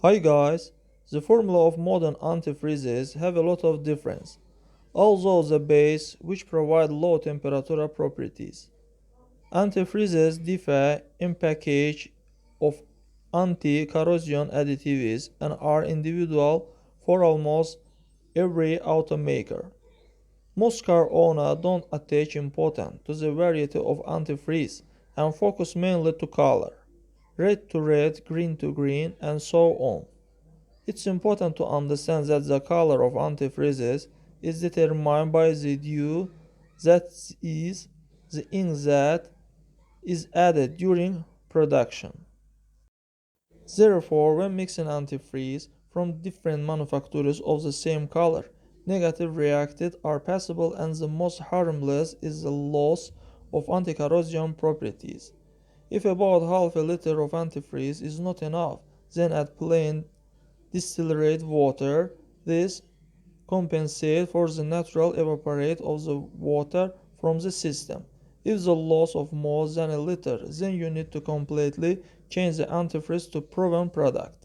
Hi guys, the formula of modern antifreezes have a lot of difference, although the base which provide low temperature properties. Antifreezes differ in package of anti-corrosion additives and are individual for almost every automaker. Most car owners don't attach importance to the variety of antifreeze and focus mainly to color, red to red, green to green, and so on. It's important to understand that the color of antifreezes is determined by the dew, that is, the ink that is added during production. Therefore, when mixing antifreeze from different manufacturers of the same color, negative reactions are possible and the most harmless is the loss of anti-corrosion properties. If about half a liter of antifreeze is not enough, then add plain distilled water. This compensates for the natural evaporate of the water from the system. If the loss of more than a liter, then you need to completely change the antifreeze to proven product.